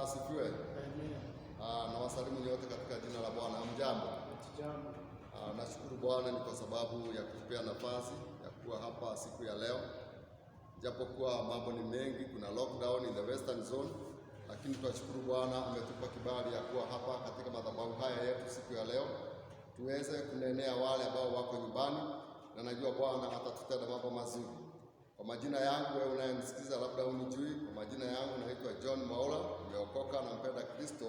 Bwana asifiwe. Na wasalimu nyote katika jina la Bwana. Hamjambo? Nashukuru Bwana ni kwa sababu ya kutupea nafasi ya kuwa hapa siku ya leo. Japokuwa mambo ni mengi, kuna lockdown in the western zone, lakini tunashukuru Bwana ametupa kibali ya kuwa hapa katika madhabahu haya yetu siku ya leo, tuweze kunenea wale ambao wako nyumbani, na najua Bwana atatutenda mambo mazuri. Kwa majina yangu, wewe unayenisikiza labda unijui, kwa majina yangu naitwa John Maula, nimeokoka na mpenda Kristo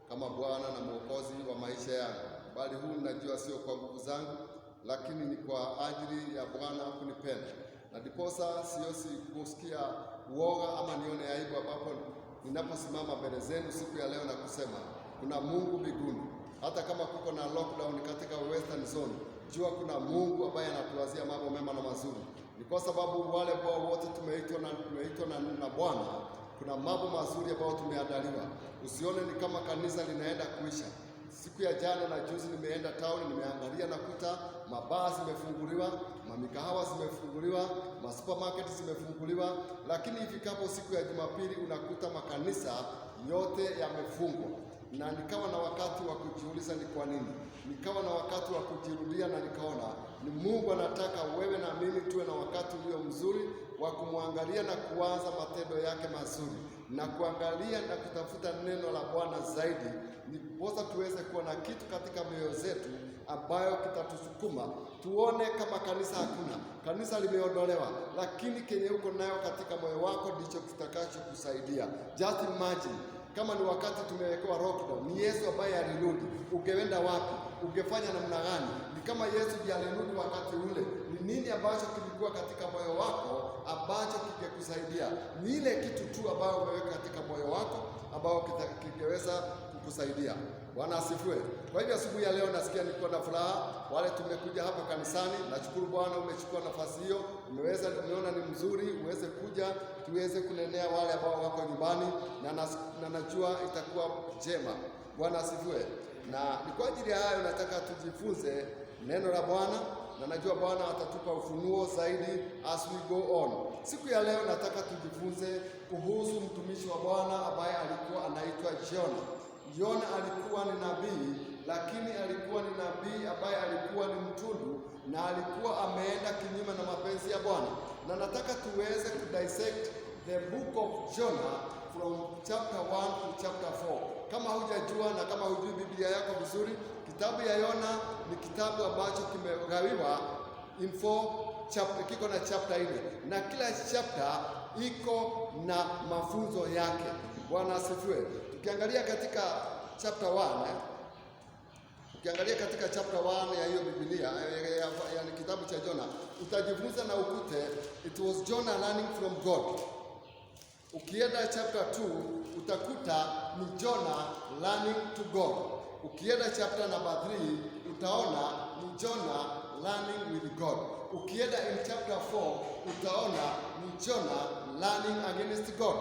kama Bwana na Mwokozi wa maisha yangu. Bali huu najua sio kwa nguvu zangu, lakini ni kwa ajili ya Bwana kunipenda. Na ndiposa si kusikia uoga ama nione aibu ambapo ninaposimama mbele zenu siku ya leo na kusema kuna Mungu mbinguni. Hata kama kuko na lockdown katika western zone, jua kuna Mungu ambaye anatuwazia mambo mema na mazuri. Ni kwa sababu wale ambao wote tumeitwa na Bwana, kuna mambo mazuri ambayo tumeandaliwa. Usione ni kama kanisa linaenda kuisha. Siku ya jana na juzi nimeenda town, nimeangalia na kuta mabaa zimefunguliwa, mamikahawa zimefunguliwa, masupermarket zimefunguliwa, lakini ifikapo siku ya Jumapili unakuta makanisa yote yamefungwa. Na nikawa na wakati wa kujiuliza ni kwa nini. Nikawa na wakati wa kujirudia na nikaona ni Mungu anataka wewe na mimi tuwe na wakati ulio mzuri wa kumwangalia na kuanza matendo yake mazuri na kuangalia na kutafuta neno la Bwana zaidi, ndiposa tuweze kuwa na kitu katika mioyo zetu ambayo kitatusukuma tuone kama kanisa hakuna. Kanisa limeondolewa, lakini kenye uko nayo katika moyo wako ndicho kitakacho kusaidia. Just imagine kama ni wakati tumewekewa lockdown, ni Yesu ambaye alirudi, ungeenda wapi? Ungefanya namna gani? Ni kama Yesu ndiye alirudi wakati ule, ni nini ambacho kilikuwa katika moyo wako ambacho kingekusaidia? Ni ile kitu tu ambayo umeweka katika moyo wako ambao kingeweza kukusaidia. Bwana asifiwe. Kwa hivyo asubuhi ya leo nasikia niko na furaha. Wale tumekuja hapa kanisani, nashukuru Bwana umechukua nafasi hiyo, umeona ni mzuri uweze kuja tuweze kunenea wale ambao wako nyumbani, na najua itakuwa njema. Bwana asifiwe. Na ni kwa ajili ya hayo nataka tujifunze neno la Bwana, na najua Bwana atatupa ufunuo zaidi as we go on. Siku ya leo nataka tujifunze kuhusu mtumishi wa Bwana ambaye alikuwa anaitwa Jona. Jona alikuwa ni nabii, lakini alikuwa ni nabii ambaye alikuwa ni mtundu na alikuwa ameenda kinyume na mapenzi ya Bwana. Na nataka tuweze kudissect the book of Jonah from chapter 1 to chapter 4. Kama hujajua na kama hujui Biblia yako vizuri, kitabu ya Yona ni kitabu ambacho kimegawiwa in 4 chapter, kiko na chapter 4 na kila chapter iko na mafunzo yake. Bwana asifiwe. Tukiangalia katika chapter 1, ukiangalia katika chapter 1 ya hiyo Biblia ya kitabu cha Jonah, utajifunza na ukute it was Jonah learning from God. Ukienda chapter 2 utakuta ni Jonah learning to God. Ukienda chapter number 3 utaona ni Jonah learning with God. Ukienda in chapter 4 utaona ni Jonah learning against God.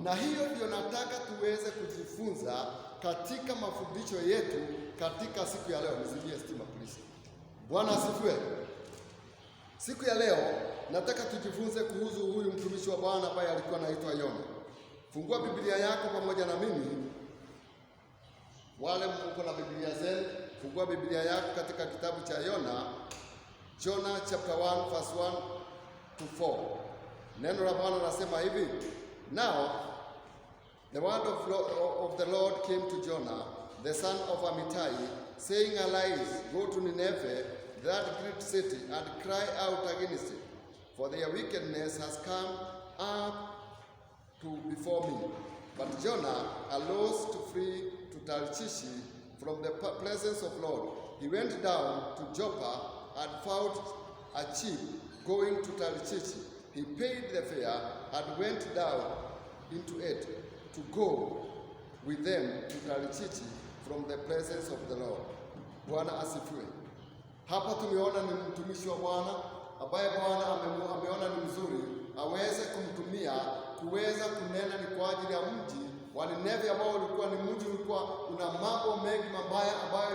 Na hiyo ndio nataka tuweze kujifunza katika mafundisho yetu katika siku ya leo. Nizidie stima please. Bwana asifiwe. Siku ya leo nataka tujifunze kuhusu huyu mtumishi wa Bwana ambaye alikuwa anaitwa Yona. Fungua Biblia yako pamoja na mimi. Wale mko na Biblia zenu, fungua Biblia yako katika kitabu cha Yona, Jonah chapter 1 verse 1 to 4. Neno la Bwana nasema hivi: Now the word of the Lord came to Jonah, the son of Amittai, saying, Arise, go to Nineveh, that great city, and cry out against it, for their wickedness has come up before me. But Jonah arose to flee to Tarshish from the presence of the Lord. He went down to Joppa and found a ship going to Tarshish. He paid the fare and went down into it to go with them to Tarshish from the presence of the Lord. Bwana asifiwe. Hapa tumeona ni mtumishi wa Bwana ambaye Bwana ameona ni mzuri aweze kumtumia kuweza kunena ni kwa ajili ya mji wa Nineve ambao ulikuwa ni mji ulikuwa una mambo mengi mabaya ambayo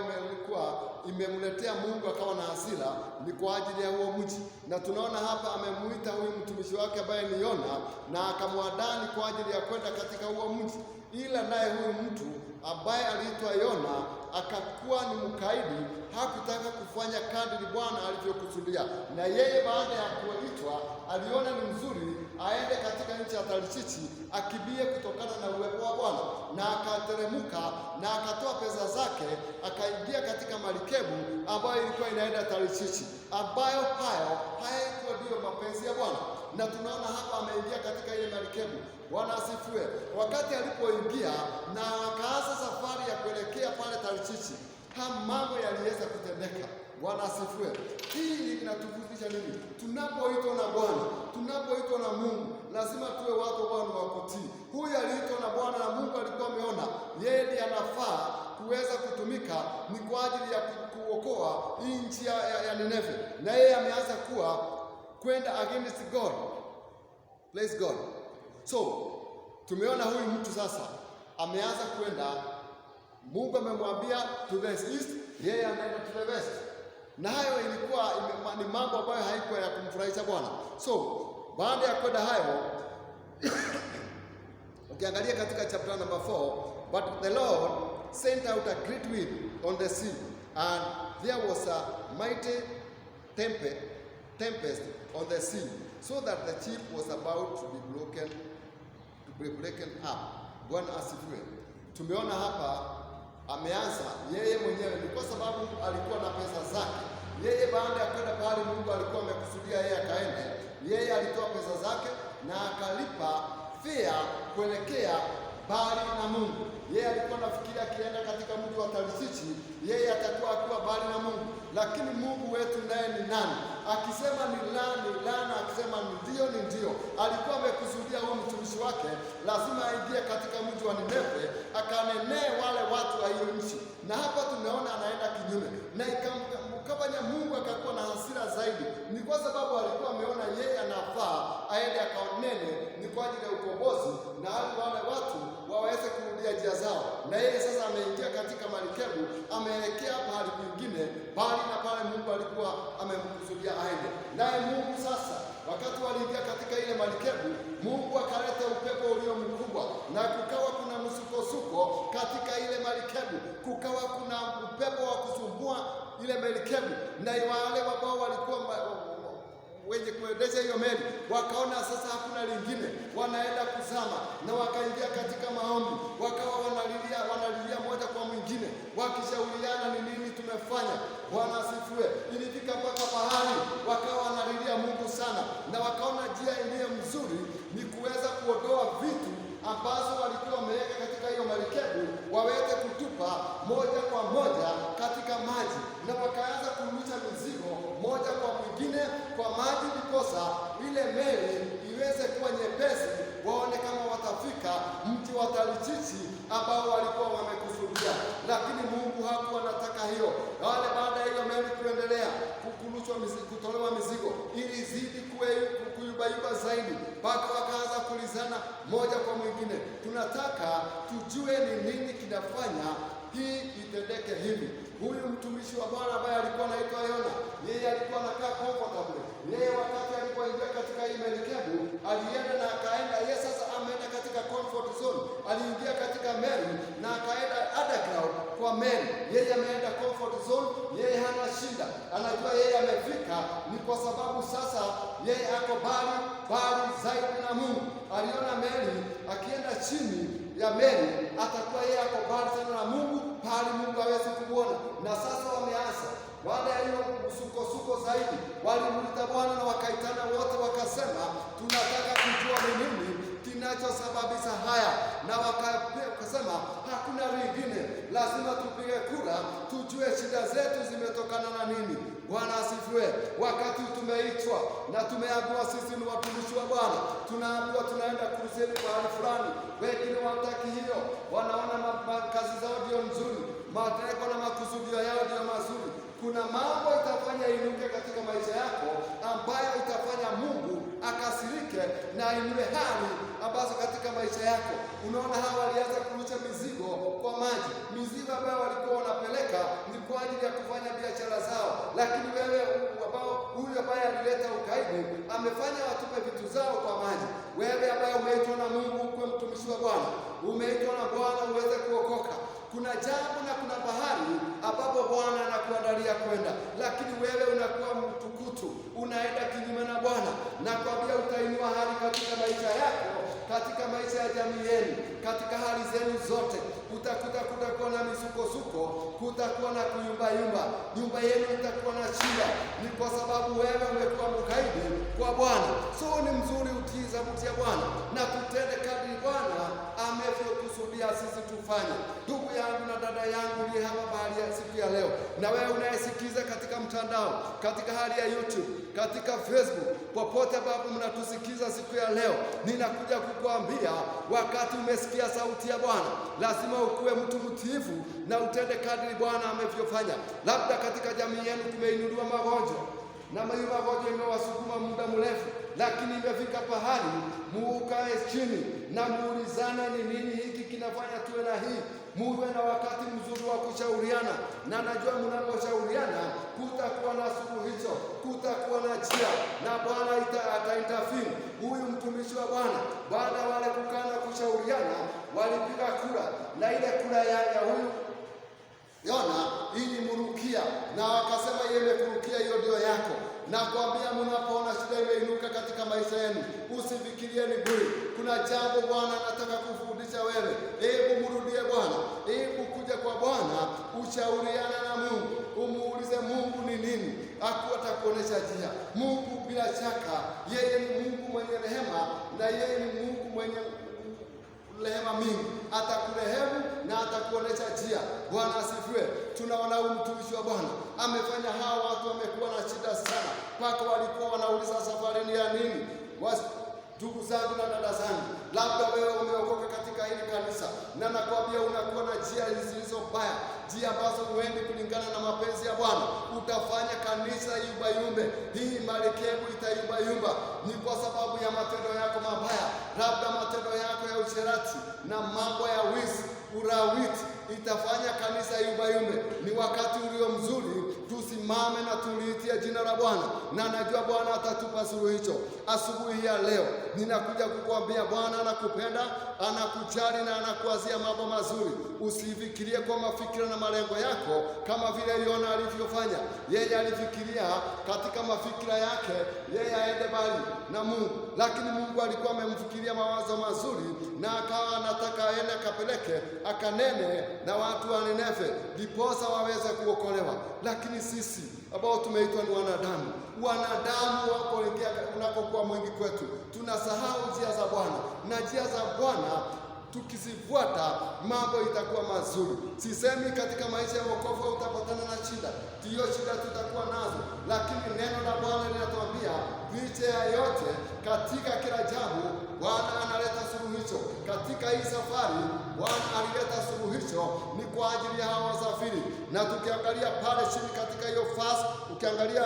imemletea Mungu akawa na hasira, ni kwa ajili ya huo mji. Na tunaona hapa amemuita huyu mtumishi wake ambaye ni Yona na akamwandaa kwa ajili ya kwenda katika huo mji. ila ila naye huyu mtu ambaye aliitwa Yona akakuwa ni mkaidi, hakutaka kufanya kadiri Bwana alivyokusudia. Na yeye baada ya kuitwa aliona ni mzuri aende katika nchi ya Tarshishi akibie kutokana na uwepo wa Bwana, na akateremka na akatoa pesa zake akaingia katika marikebu ambayo ilikuwa inaenda Tarshishi, ambayo hayakuwa ndio mapenzi ya Bwana. Na tunaona hapa ameingia katika ile marikebu. Bwana asifiwe. Wakati alipoingia na akaanza safari ya kuelekea pale Tarshishi, mambo yaliweza kutendeka. Bwana asifiwe. Hii inatufundisha nini? Tunapoitwa na Bwana, tunapoitwa na Mungu, lazima tuwe watu Bwana wa kutii. Huyu aliitwa na Bwana na Mungu alikuwa ameona yeye ndiye anafaa kuweza kutumika ni kwa ajili ya kuokoa nchi ya Nineve, na yeye ameanza kwenda against God. Praise God. So tumeona huyu mtu sasa ameanza kwenda, Mungu amemwambia to the east, yeye anaenda to the west, na hayo ilikuwa ni mambo ambayo haikuwa ya kumfurahisha Bwana. So baada ya kwenda hayo ukiangalia katika chapter number 4, but the Lord sent out a great wind on the sea, and there was a mighty tempest on the sea, so that the ship was about to be broken up. Bwana asifiwe. Tumeona hapa ameanza yeye mwenyewe, ni kwa sababu alikuwa na pesa zake. Yeye baada ya kwenda pale Mungu alikuwa amekusudia yeye akaende, yeye alitoa pesa zake na akalipa fare kuelekea bali na Mungu. Yeye alikuwa nafikiria akienda katika mji wa Tarshishi yeye atakuwa akiwa bali na Mungu, lakini Mungu wetu naye ni nani? Akisema ni la, na akisema ni ndio. Alikuwa amekusudia huyo mtumishi wake lazima aingie katika mji wa Nineve akanenee wale watu wa hiyo nchi, na hapa tumeona anaenda kinyume, na ikamfanya Mungu akakuwa na hasira zaidi. Ni kwa sababu alikuwa ameona yeye anafaa aende akanene ni kwa ajili ya ukombozi na wale watu waweze kurudia njia zao, na yeye sasa ameingia katika marikebu, ameelekea mahali kwingine bali na pale Mungu alikuwa amemkusudia aende. Naye Mungu sasa, wakati waliingia katika ile marikebu, Mungu akaleta upepo ulio mkubwa, na kukawa kuna msukosuko katika ile marikebu, kukawa kuna upepo wa kusumbua ile marikebu, na wale ambao walikuwa wenye kuendesha hiyo meli wakaona sasa hakuna lingine, wanaenda kuzama, na wakaingia katika maombi, wakawa wanalilia moja kwa mwingine, wakishauriana ni nini tumefanya. Bwana asifiwe. Ilifika mpaka pahali wakawa wanalilia Mungu sana, na wakaona njia iliyo mzuri ni kuweza kuondoa vitu ambazo walikuwa wameweka katika hiyo marikebu, waweze kutupa moja kwa moja katika maji, na wakaanza kurusha mizigo moja kwa mwingine kwa maji, ndiposa ile meli iweze kuwa nyepesi, waone kama watafika mji wa Tarshishi ambao walikuwa wamekusudia. Lakini Mungu hakuwa anataka hiyo. Wale baada ya hiyo meli kuendelea kutolewa mizigo ili izidi kuyubayuba zaidi, mpaka wakaanza kulizana moja kwa mwingine, tunataka tujue ni nini kinafanya hii itendeke hivi. Huyu mtumishi wa Bwana ambaye alikuwa anaitwa Yona, yeye alikuwa anakaa comfortable. Yeye wakati alipoingia katika hii merikebu alienda na akaenda, yeye sasa ameenda katika comfort zone. Aliingia katika meli na akaenda underground kwa meli. Yeye ameenda comfort zone, yeye hana shida, anajua yeye amefika. Ni kwa sababu sasa yeye ako bali zaidi na Mungu. Aliona meli akienda chini ya meli atakuwa yeye ako bali sana na Mungu, pale Mungu hawezi kumuona. Na sasa wameanza, baada ya hiyo msukosuko zaidi, walimuita Bwana na wakaitana wote, wakasema tunataka kujua ni nini kinachosababisha haya, na wakasema hakuna lingine, lazima tupige kura tujue shida zetu zimetokana na nini. Bwana asifiwe. Wakati tumeitwa na tumeambiwa sisi ni watumishi wa Bwana, tunaambiwa tunaenda kuruseni mahali fulani, wengine wataki hiyo, wanaona kazi zao ndio nzuri, malengo na makusudio yao ndio mazuri. Kuna mambo itafanya inuke katika maisha yako ambayo itafanya Mungu akasirike na inue hali ambazo katika maisha yako. Unaona hawa walianza kurusha mizigo kwa maji, mizigo ambayo walikuwa wanapeleka ni kwa ajili ya kufanya biashara zao, lakini wewe ambao huyu ambaye alileta ukaidi amefanya watupe vitu zao kwa maji. Wewe ambaye umeitwa na Mungu kuwa mtumishi wa Bwana, umeitwa na Bwana uweze kuokoka. Kuna jambo na kuna bahari ambapo Bwana anakuandalia kwenda, lakini wewe unakuwa mtukutu, unaenda kinyume na Bwana. Nakwambia utainua hali katika maisha yako, katika maisha ya jamii yenu, katika hali zenu zote. Kutakuwa na misukosuko, kutakuwa na kuyumbayumba, nyumba yenu itakuwa na shida. Ni kwa sababu wewe umekuwa mkaidi kwa Bwana. So ni mzuri utii sauti ya Bwana na tutende kadri Bwana amevyokusudia sisi tufanye. Ndugu yangu na dada yangu uliye hapa bahari ya siku ya leo, na wewe unayesikiza katika mtandao, katika hali ya YouTube, katika Facebook, popote ambapo mnatusikiza siku ya leo, ninakuja kukuambia wakati umesikia sauti ya Bwana, lazima ukuwe mtu mtiifu na utende kadri Bwana amevyofanya. Labda katika jamii yenu kumeinuliwa magonjwa na magonjwa imewasukuma muda mrefu, lakini imefika pahali mukae chini na muulizane ni nini hiki kinafanya tuwe na hii. Muwe na wakati mzuri wa kushauriana, na najua mnaposhauriana kutakuwa na suluhisho, kutakuwa na njia, na Bwana ataintervene. Huyu mtumishi wa Bwana, baada ya wale kukaa na kushauriana, walipiga kura, na ile kura ya huyu Yona ilimrukia, na wakasema yeye imekurukia, hiyo ndio yako. Na kuambia mnapoona shida imeinuka katika maisha yenu, usifikirie ni bure. Kuna jambo Bwana anataka kufundisha wewe. Hebu mrudie Bwana, hebu kuja kwa Bwana, ushauriana na Mungu, umuulize Mungu ni nini, atakuonesha njia. Mungu bila shaka yeye ni Mungu mwenye rehema, na yeye ni Mungu mwenye rehema mingi, atakurehemu na atakuonesha njia. Bwana asifiwe. Tunaona huyu mtumishi wa Bwana amefanya, hawa watu wamekuwa na shida sana, mpaka walikuwa wanauliza safari ni ya nini. Ndugu zangu na dada zangu, labda wewe umeokoka katika hili kanisa, na nakwambia unakuwa na njia zilizo mbaya, njia ambazo huendi kulingana na mapenzi ya Bwana. Utafanya kanisa yumbayumbe, hii marekebu itayumbayumba. Ni kwa sababu ya matendo yako mabaya, labda matendo yako ya usherati na mambo ya wizi, urawiti, itafanya kanisa yumbayumbe. Ni wakati ulio mzuri tusimame na tuliitia jina la Bwana, na najua Bwana atatupa suluhisho. Asubuhi ya leo ninakuja kukuambia Bwana anakupenda, anakujali na anakuazia mambo mazuri. Usifikirie kwa mafikira na malengo yako kama vile Yona alivyofanya. Yeye alifikiria katika mafikira yake yeye aende mbali na Mungu, lakini Mungu alikuwa amemfikiria mawazo mazuri, na akawa anataka aende akapeleke akanene na watu wa Nineve ndiposa waweze kuokolewa. Lakini sisi ambao tumeitwa ni wanadamu wapoingia unapokuwa mwingi kwetu, tunasahau njia za Bwana, na njia za Bwana tukizifuata mambo itakuwa mazuri. Sisemi katika maisha ya wokovu utapatana na shida, hiyo shida tutakuwa nazo, lakini neno la Bwana linatuambia licha ya yote, katika kila jambo Bwana analeta suluhisho. Katika hii safari Bwana alileta suluhisho, ni kwa ajili ya hawa wasafiri. Na tukiangalia pale chini katika hiyo verse, ukiangalia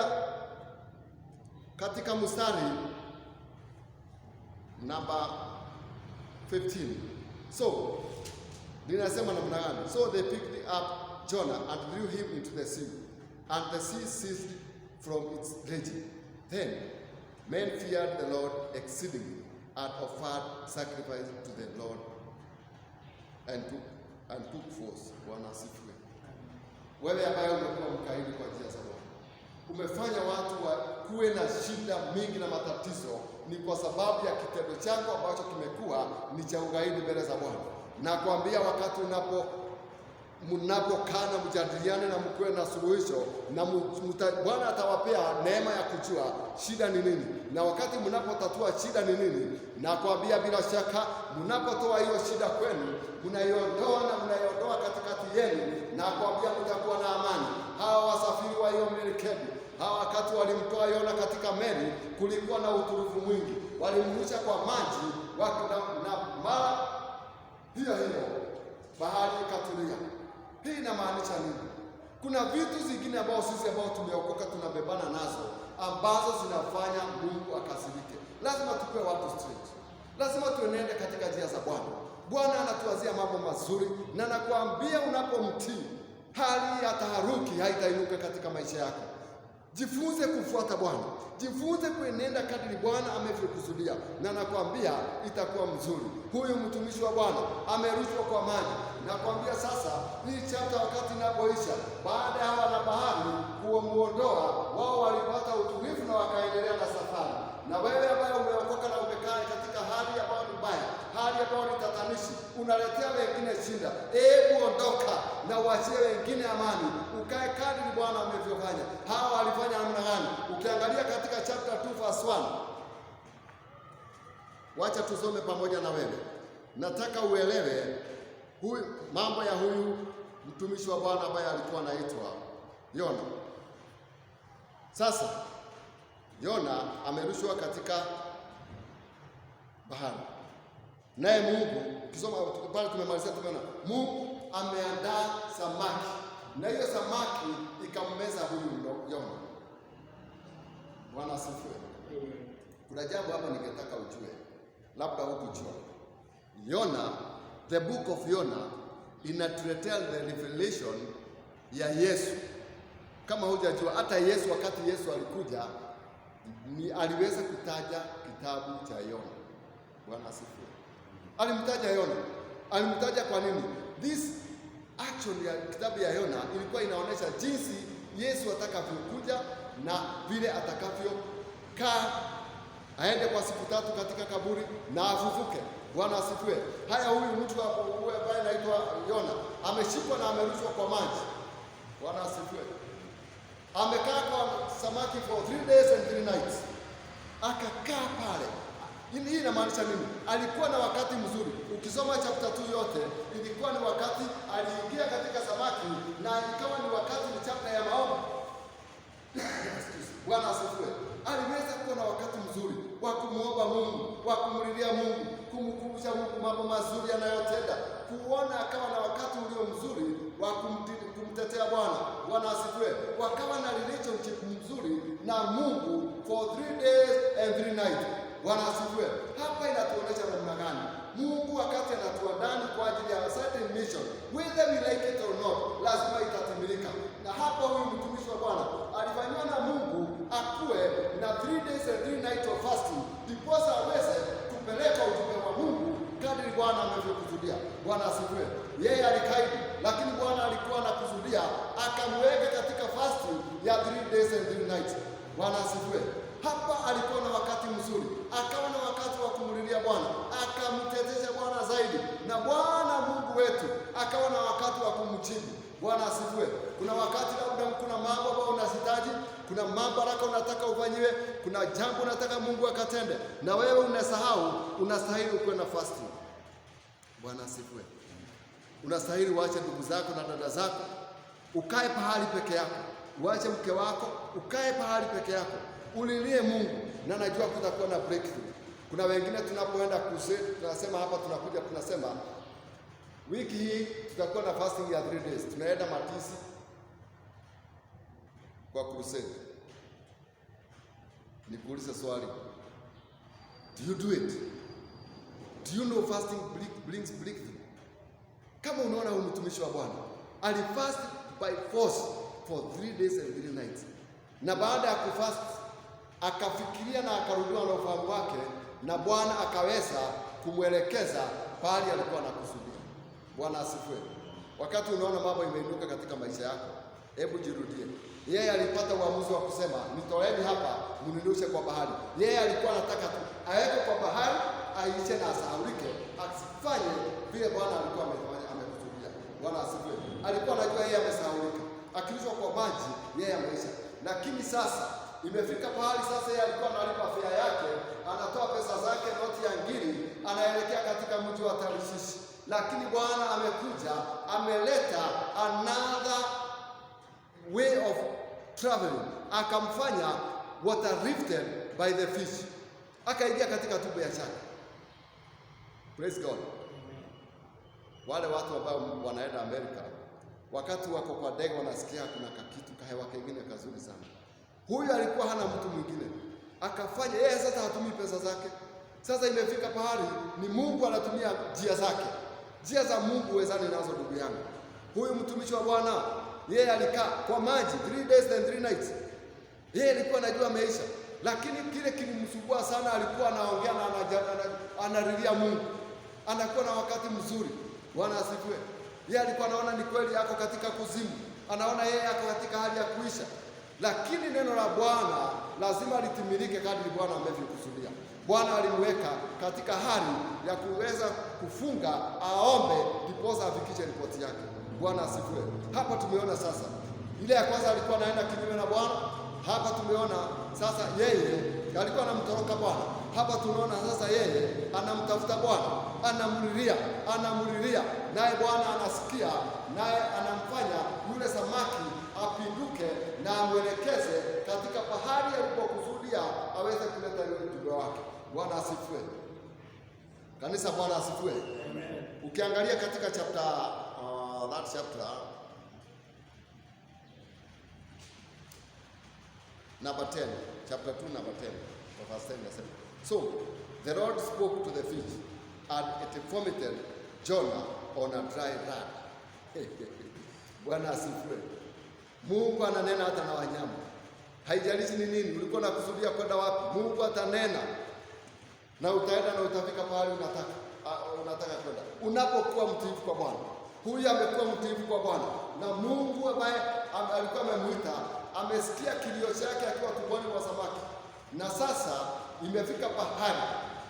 katika mstari namba 15, so linasema namna gani? So they picked up Jonah and threw him into the sea, and the sea ceased from its raging. Then men feared the Lord exceedingly, and offered sacrifice to the Lord, and took force. Bwana asifiwe. Wewe ambaye umekuwa mkaidi kwa njia za Bwana, umefanya watu kuwe na shida mingi na matatizo, ni kwa sababu ya kitendo chako ambacho kimekuwa ni cha ugaidi mbele za Bwana. Na kuambia wakati mnapokaa na mjadiliane na mkuwe na suluhisho, na Bwana atawapea neema ya kujua shida ni nini, na wakati mnapotatua shida ni nini, na kuambia bila shaka mnapotoa hiyo shida kwenu, mnaiondoa katikati yenu, na kuambia mtakuwa na amani. Hawa wasafiri wa hiyo merikebu, hawa wakati walimtoa Yona katika meli, kulikuwa na utulivu mwingi, walimrusha kwa maji na mara hiyo bahari ikatulia. Hii inamaanisha nini? Kuna vitu zingine ambao sisi ambao tumeokoka tunabebana nazo, ambazo zinafanya Mungu akasirike. Lazima tupe watu straight, lazima tuenende katika njia za Bwana. Bwana anatuazia mambo mazuri, na nakwambia unapomtii, hali ya taharuki haitainuka katika maisha yako. Jifunze kufuata Bwana, jifunze kuenenda kadiri Bwana amevyokusudia, na nakwambia itakuwa mzuri. Huyu mtumishi wa Bwana amerushwa kwa maji. Nakwambia sasa, hii chapter wakati inapoisha, baada ya hawa na bahari kumuondoa, wao walipata utulivu na wakaendelea na safari. Na wewe ambaye umeokoka na umekaa katika hali ambayo ni mbaya, hali ambayo ni tatanishi, unaletea wengine shida, hebu ondoka na uachie wengine amani, ukae kadiri Bwana amevyofanya. Hawa walifanya namna gani? Ukiangalia katika chapter 2 verse 1, wacha tusome pamoja na wewe. Nataka uelewe huyu mambo ya huyu mtumishi wa Bwana ambaye alikuwa anaitwa Yona. Sasa Yona amerushwa katika bahari, naye Mungu, ukisoma pale tumemalizia, tumeona Mungu ameandaa samaki, na hiyo samaki ikammeza huyu Yona. Bwana asifiwe. Kuna jambo hapa ningetaka ujue, labda hukujua. Yona, the book of Yona inatuletea the revelation ya Yesu. Kama hujajua, hata Yesu wakati Yesu alikuja aliweza kutaja kitabu cha Yona. Bwana asifiwe. Alimtaja Yona. Alimtaja kwa nini? This actually kitabu ya Yona ilikuwa inaonyesha jinsi Yesu atakavyokuja na vile atakavyokaa, aende kwa siku 3 katika kaburi na afufuke. Bwana asifiwe. Haya, huyu mtu ambaye anaitwa Yona ameshikwa na amerushwa kwa maji. Bwana asifiwe. Amekaa kwa samaki for 3 days and 3 nights. Akakaa pale. Hii inamaanisha nini? Alikuwa na wakati mzuri. Ukisoma chapter 2 yote, ilikuwa ni wakati aliingia katika samaki na ikawa ni wakati ni chapter ya maombi. Bwana asifiwe. Aliweza kuwa na wakati mzuri wa kumuomba Mungu, wa kumlilia Mungu, kumkumbusha Mungu mambo mazuri anayotenda, kuona akawa na wakati ulio mzuri wa kumtetea Bwana. Bwana asifiwe. Wakawa na relationship mzuri na Mungu for 3 days and 3 nights. Bwana asifiwe. Hapa inatuonyesha namna gani Mungu wakati anatuandaa kwa ajili ya certain mission, whether we like it or not, lazima itatimilika. Na hapa huyu mtumishi wa Bwana alifanywa na Mungu akuwe na 3 days and 3 nights of fasting, ndiposa aweze kupeleka ujumbe wa Mungu kadri Bwana amevyokusudia. Bwana asifiwe. Yeye alikaidi, lakini Bwana alikuwa anakusudia akamweka katika fasting ya 3 days and 3 nights. Bwana asifiwe. Hapa alikuwa na wakati mzuri, akawa na wakati wa kumlilia Bwana, akamtetesha Bwana zaidi, na Bwana Mungu wetu akawa na wakati wa kumjibu. Bwana asifiwe. Kuna wakati labda kuna mambo ambayo unahitaji, kuna mambo haraka unataka ufanyiwe, kuna jambo unataka Mungu akatende, na wewe unasahau, unastahili ukuwe na fasting. Bwana asifiwe. Unastahili uache ndugu zako na dada zako, ukae pahali peke yako, uache mke wako, ukae pahali peke yako, ulilie Mungu, na najua kutakuwa na breakthrough. Kuna wengine tunapoenda crusade, tunasema hapa tunakuja tunasema wiki hii tutakuwa na fasting ya 3 days. Tunaenda Matisi kwa crusade. Nikuulize swali. Do you do it? Do you know fasting brings breakthrough? Kama unaona huyu mtumishi wa Bwana alifast by force for 3 days and 3 nights. Na baada ya kufast akafikiria na akarudiwa na ufahamu wake, na Bwana akaweza kumwelekeza pahali alikuwa anakusudia. Bwana asifiwe. Wakati unaona mambo imeinuka katika maisha yako, hebu jirudie. Yeye alipata uamuzi wa kusema nitoeni hapa mnilushe kwa bahari. Yeye alikuwa anataka tu aweke kwa bahari, aishe na asahaulike, asifanye vile Bwana alikuwa amekusudia. Bwana asifiwe. Alikuwa anajua yeye amesahaulika, akirushwa kwa maji yeye ameisha. Lakini sasa imefika pahali sasa yeye alikuwa analipa fare yake, anatoa pesa zake noti ya ngiri, anaelekea katika mji wa Tarshishi. Lakini Bwana amekuja, ameleta another way of traveling, akamfanya water rifted by the fish, akaingia katika tumbo ya chake. Praise God. Wale watu ambao wanaenda Amerika, wakati wako kwa ndege wanasikia kuna kakitu kahewa kingine kazuri sana. Huyu alikuwa hana mtu mwingine, akafanya yeye. Sasa hatumii pesa zake. Sasa imefika pahali ni Mungu anatumia njia zake. Njia za Mungu wezani nazo ndugu yangu. Huyu mtumishi wa Bwana yeye alikaa kwa maji 3 days and 3 nights. Yeye alikuwa anajua ameisha, lakini kile kilimsumbua sana, alikuwa anaongea na analilia Mungu, anakuwa na wakati mzuri. Bwana asifiwe. Yeye alikuwa anaona ni kweli ako katika kuzimu, anaona yeye ako katika hali ya kuisha, lakini neno la Bwana lazima litimilike kadri Bwana amevyokusudia. Bwana alimweka katika hali ya kuweza kufunga, aombe, ndiposa afikishe ripoti yake. Bwana asifiwe. Hapa tumeona sasa, ile ya kwanza alikuwa anaenda kinyume na Bwana. Hapa tumeona sasa yeye alikuwa anamtoroka Bwana. Hapa tunaona sasa yeye anamtafuta Bwana, anamlilia, naye Bwana anasikia, naye anamfanya yule samaki apinduke na amwelekeze katika pahali alipokusudia aweze kuleta ile ujumbe wake. Bwana asifiwe. Kanisa, Bwana asifiwe. Amen. Ukiangalia katika that chapter number 10, chapter 2 number 10, verse 10 nasema, so the Lord spoke to the fish and it vomited Jonah on a dry land. Bwana asifiwe. Mungu ananena hata na wanyama. Haijalishi ni nini, ulikuwa unakusudia kwenda wapi, Mungu atanena na utaenda na utafika pahali unataka kwenda, unapokuwa mtiifu kwa Bwana. Huyu amekuwa mtiifu kwa Bwana, na Mungu ambaye alikuwa amemwita amesikia kilio chake akiwa tumboni mwa samaki, na sasa imefika pahali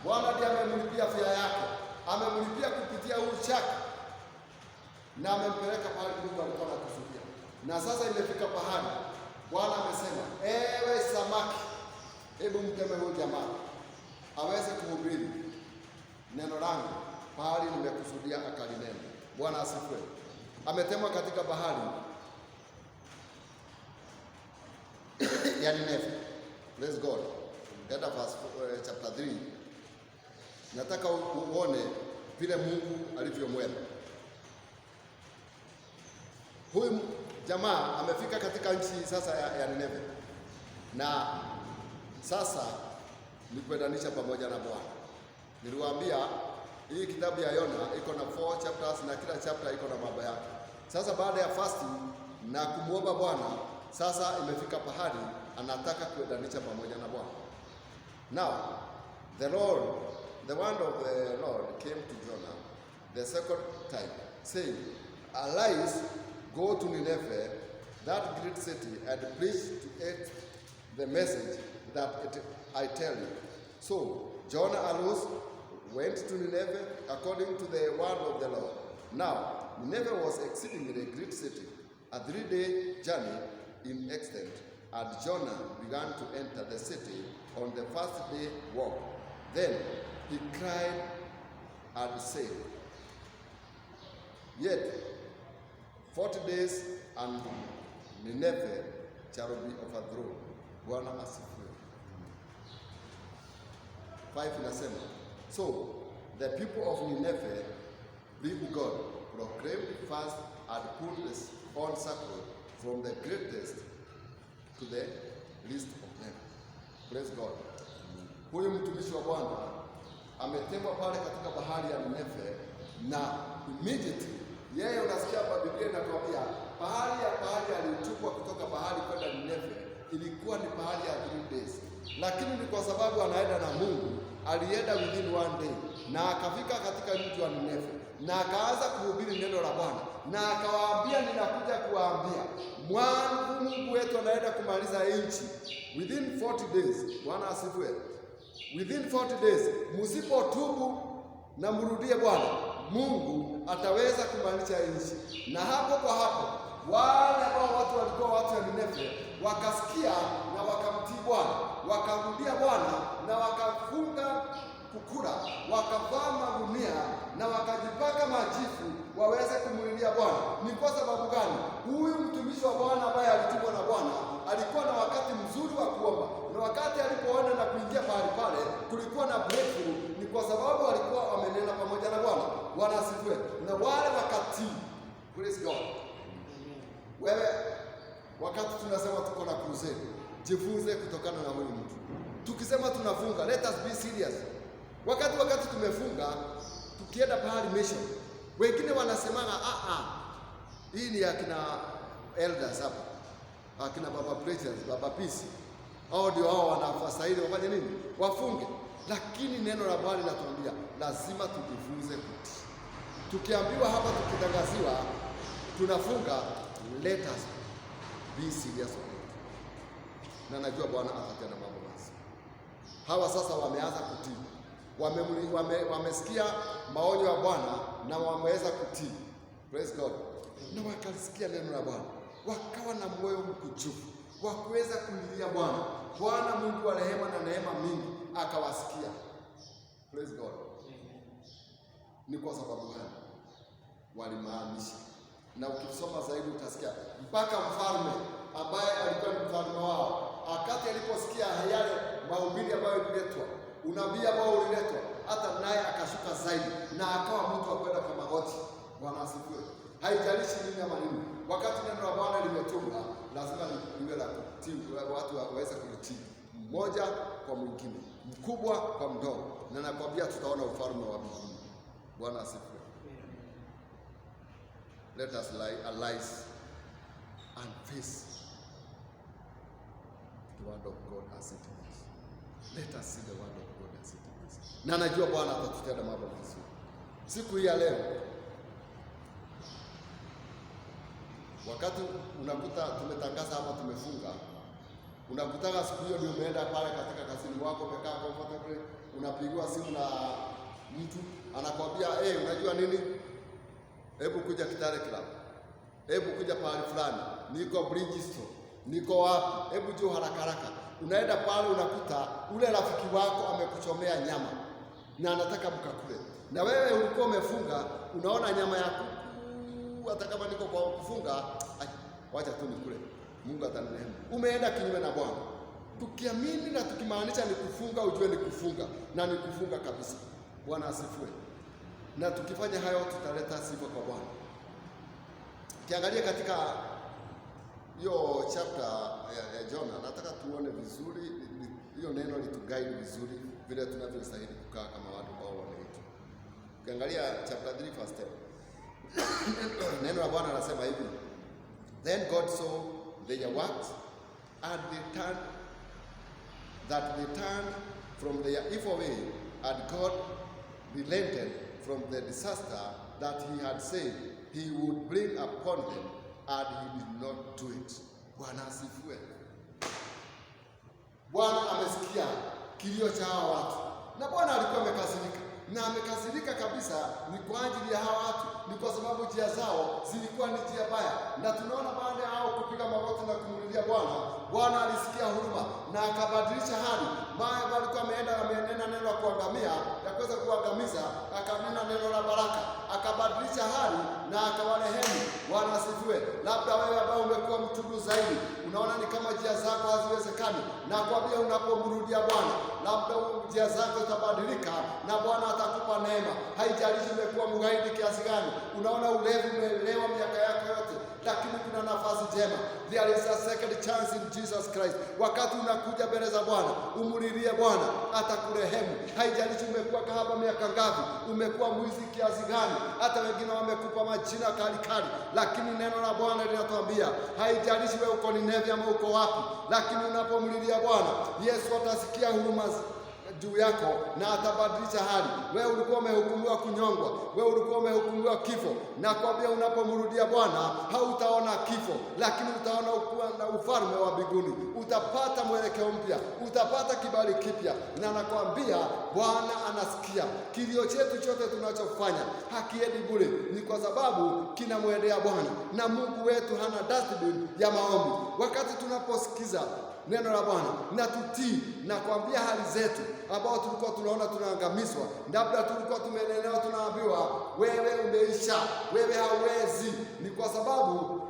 Bwana ndiye amemlipia fia yake, amemlipia kupitia huyu chake, na amempeleka pahali Mungu alikuwa anakusudia. Na sasa imefika pahali Bwana amesema, ewe samaki, hebu mteme huyu jamaa aweze kuhubiri neno langu pahali nimekusudia akalinena. Bwana asifiwe. Ametemwa katika bahari ya Nineve. Praise God. Katika chapter 3 nataka uone vile Mungu alivyomwema huyu jamaa. Amefika katika nchi sasa ya Nineve, na sasa ni kuendanisha pamoja na Bwana. Niliwaambia hii kitabu ya Yona iko na 4 chapters na kila chapter iko na mambo yake. Sasa baada ya fasting na kumwomba Bwana, sasa imefika pahali anataka kuendanisha pamoja na Bwana. Now the word of the Lord came to Jonah the second time, saying, arise, go to Nineveh, that great city, and preach to it the message that I tell you. So Jonah arose, went to Nineveh according to the word of the Lord. Now Nineveh was exceedingly great city, a 3-day journey in extent, and Jonah began to enter the city on the first day walk. Then he cried and said, yet 40 days and Nineveh shall be overthrown. Bwana asifiwe. 5 inasema, so the people of Nineveh believed God, proclaimed fast, and put this on sackcloth from the greatest to the least of them. Praise God. Huyu mtumishi wa Bwana ametemwa pale katika bahari ya Nineve, na immediately yeye, unasikia Biblia inatuambia pahali alitupwa kutoka bahari kwenda Nineve ilikuwa ni pahali ya 3 days, lakini ni kwa sababu anaenda na Mungu, alienda within 1 day na akafika katika mji wa Nineve na akaanza kuhubiri neno la Bwana, na akawaambia, ninakuja kuwaambia Mungu wetu anaenda kumaliza nchi within 40 days. Bwana asifiwe. Within 40 days msipotubu na mrudie Bwana, Mungu ataweza kumaliza nchi. Na hapo kwa hapo wale ambao watu walikuwa watu wa Nineve wakasikia na wakamtii Bwana, wakarudia Bwana na wakafunga kukura, wakavaa magunia na wakajipaka majifu waweze kumlilia Bwana. Ni kwa sababu gani? Huyu mtumishi wa Bwana ambaye alitumwa na Bwana alikuwa na wakati mzuri wa kuomba, na wakati alipoona na kuingia pale pale kulikuwa na breakthrough, ni kwa sababu alikuwa amenena pamoja na Bwana. Bwana asifiwe. Na wale wakati, praise God. Wewe wakati tunasema tuko na crusade, jifunze kutokana na huyu mtu. Tukisema tunafunga, let us be serious. Wakati tumefunga, tukienda pahali mission, wengine wanasemanga hii ni akina elders hapa, akina baba preachers, baba peace, hao ndio hao wanafastahili wafanye nini? Wafunge. Lakini neno la Bwana linatuambia lazima tujifunze kutii. Tukiambiwa hapa, tukitangaziwa tunafunga, let us be serious on it. Na najua Bwana atatenda mambo basi. Hawa sasa wameanza kutii, wamesikia maonyo ya Bwana na wameweza kutii. Praise God. Na wakalisikia neno la Bwana, wakawa na moyo mkunjufu wa kuweza kulilia Bwana. Bwana Mungu wa rehema na neema mingi akawasikia. Praise God. Ni kwa sababu gani? Walimaanisha. Na ukisoma zaidi utasikia mpaka mfalme ambaye alikuwa ni mfalme wao, wakati aliposikia yale mahubiri ambayo ililetwa, unabii ambao uliletwa, hata naye akashuka zaidi na akawa mtu wa kwenda kwa magoti. Bwana asifiwe. Haijalishi nini ama nini, wakati neno la Bwana limetunga, lazima liwe la kutii, watu waweze kulitii, mmoja kwa mwingine, mkubwa kwa mdogo, na nakwambia tutaona ufalme wa mbinguni. Bwana asifiwe. Let us arise and face the word of God as it is. Let us see the word of God as it is. Na najua Bwana atatutenda mambo mazuri. Siku hii ya leo, wakati unakuta tumetangaza hapa tumefunga, unakutaka siku hiyo ndio umeenda pale katika kazini wako, umekaa comfortable, unapigiwa simu na mtu anakwambia unajua nini? Hebu kuja Kitale Club. Hebu kuja pale fulani. Niko Bridgestone. Niko wapi? Hebu njoo haraka haraka. Unaenda pale unakuta ule rafiki wako amekuchomea nyama na anataka mkakule. Na wewe ulikuwa umefunga, unaona nyama ya kuku, hata kama niko kwa kufunga, wacha tu nikule. Mungu atanirehemu. Umeenda kinyume na Bwana. Tukiamini na tukimaanisha ni kufunga, ujue ni kufunga na ni kufunga kabisa. Bwana asifiwe. Na tukifanya hayo tutaleta sifa kwa Bwana. Kiangalia katika hiyo chapter ya Jona, nataka tuone vizuri hiyo neno lituguide vizuri vile tunavyostahili kukaa kama watu ambao wameitwa. Kiangalia chapter 3 verse 10. Neno la Bwana anasema hivi: Then God saw their works and they turned from their evil way, and God relented from the disaster that he had said he would bring upon them, and he did not do it. Bwana asifiwe. Bwana amesikia kilio cha hawa watu, na Bwana alikuwa amekasirika, na amekasirika kabisa. Ni kwa ajili ya hawa watu, ni kwa sababu njia zao zilikuwa ni njia mbaya. Na tunaona baada ya hao kupiga magoti na kumlilia Bwana, Bwana alisikia huruma na akabadilisha hali. Maana walikuwa amenena neno la kuangamia, ya kuweza kuangamiza, akanena neno la baraka, akabadilisha hali na akawarehemu. Bwana asifiwe. Labda wewe ambao umekuwa mtubu zaidi, unaona ni kama njia zako haziwezekani, na kwambia unapomrudia Bwana, labda njia zako zitabadilika na Bwana atakupa neema. Haijalishi umekuwa mgaidi kiasi gani, unaona ulevi umelewa miaka yako yote, lakini kuna nafasi njema. There is a second chance in Jesus Christ. Wakati unakuja mbele za Bwana, umulilie Bwana, atakurehemu. Haijalishi umekuwa kahaba miaka ngapi, umekuwa mwizi kiasi gani, hata wengine wamekupa majina kali kali, lakini neno la Bwana linatuambia haijalishi wewe uko Nineve ama uko wapi, lakini unapomlilia Bwana, Yesu atasikia huruma juu yako na atabadilisha hali. Wewe ulikuwa umehukumiwa kunyongwa, wewe ulikuwa umehukumiwa kifo, na kwambia unapomrudia Bwana hautaona kifo, lakini utaona na ufalme wa mbinguni. Utapata mwelekeo mpya, utapata kibali kipya, na nakwambia Bwana anasikia kilio chetu chote tunachofanya. Hakiendi bure, ni kwa sababu kinamwendea Bwana, na Mungu wetu hana dustbin ya maombi. Wakati tunaposikiza neno la Bwana na tutii, na kuambia hali zetu ambao tulikuwa tunaona tunaangamizwa, labda tulikuwa tumelelewa tunaambiwa wewe umeisha, wewe hauwezi, ni kwa sababu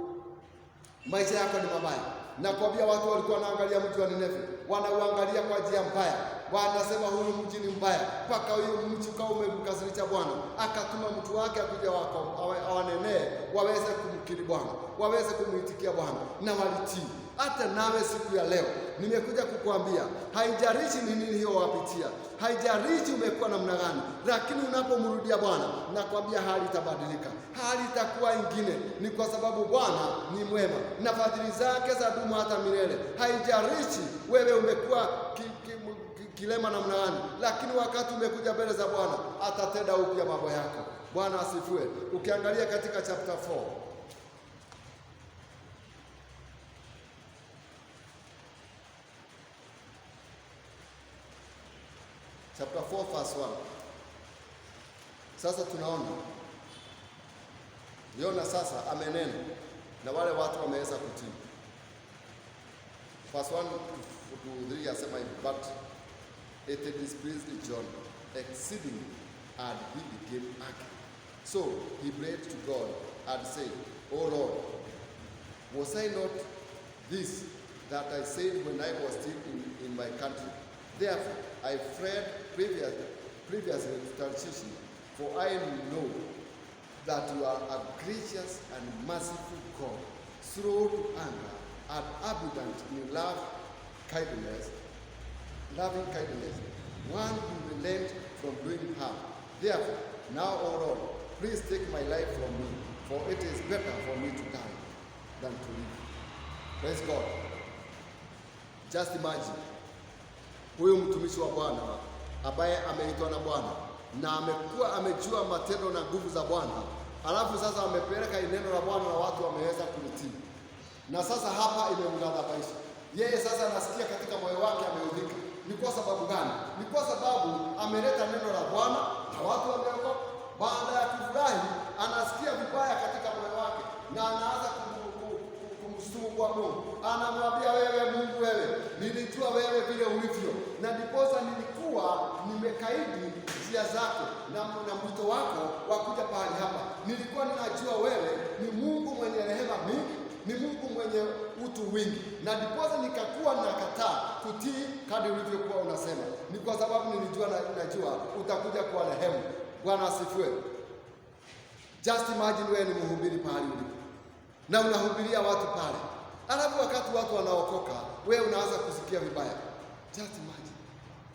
maisha yako ni mabaya. Na kuambia watu walikuwa wanaangalia mji wa Nineve, wanauangalia kwa njia mbaya, wanasema huyu mji ni mbaya, mpaka huyu mji kama umemkasirisha Bwana, akatuma mtu wake akuja awanenee, waweze kumkiri Bwana, waweze kumuitikia Bwana, na walitii. Hata nawe siku ya leo nimekuja kukuambia, haijalishi ni nini hiyo wapitia, haijalishi umekuwa namna gani, lakini unapomrudia Bwana, nakwambia hali itabadilika, hali itakuwa ingine. Ni kwa sababu Bwana ni mwema na fadhili zake zadumu hata milele. Haijalishi wewe umekuwa kilema namna gani, lakini wakati umekuja mbele za Bwana, atatenda upya mambo yako. Bwana asifiwe. Ukiangalia katika chapter 4, chapter 4 verse 1. Sasa tunaona Yona sasa amenena na wale watu wameweza kutii. Verse 1 to 3 asema hivi, but it displeased John exceedingly, and he became angry. So he prayed to God and said, O Lord, was I not this that I said when I was still in my country? Therefore I fled previously to Tarshish, for I know that you are a gracious and merciful God, slow to anger, and abundant in loving kindness, one who relents from doing harm. Therefore, now, O Lord, please take my life from me, for it is better for me to die than to live. Praise God. Just imagine, huyu mtumishi wa Bwana ambaye ameitwa na Bwana na amekuwa amejua matendo na nguvu za Bwana, alafu sasa amepeleka neno la Bwana na watu wameweza kulitii, na sasa hapa imemghadhabisha yeye. Sasa anasikia katika moyo wake ameudhika. Ni kwa sababu gani? Ni kwa sababu ameleta neno la Bwana na watu wameokoka. Baada ya kufurahi, anasikia vibaya katika moyo wake na anaanza kumshtumu kwa Mungu. Anamwambia, wewe Mungu, wewe nilijua wewe vile ulivyo, na ndiposa nilikuwa nimekaidi njia zako na mwito wako wa kuja pahali hapa. Nilikuwa ninajua wewe ni Mungu mwenye rehema mingi, ni Mungu mwenye utu wingi, na ndiposa nikakuwa nakataa kutii kadri ulivyokuwa unasema. Ni kwa sababu nilijua najua utakuja kwa rehema. Bwana asifiwe. Just imagine wewe ni mhubiri pahali ulipo na unahubiria watu pale, alafu wakati watu wanaokoka, wewe unaanza kusikia vibaya. Just imagine.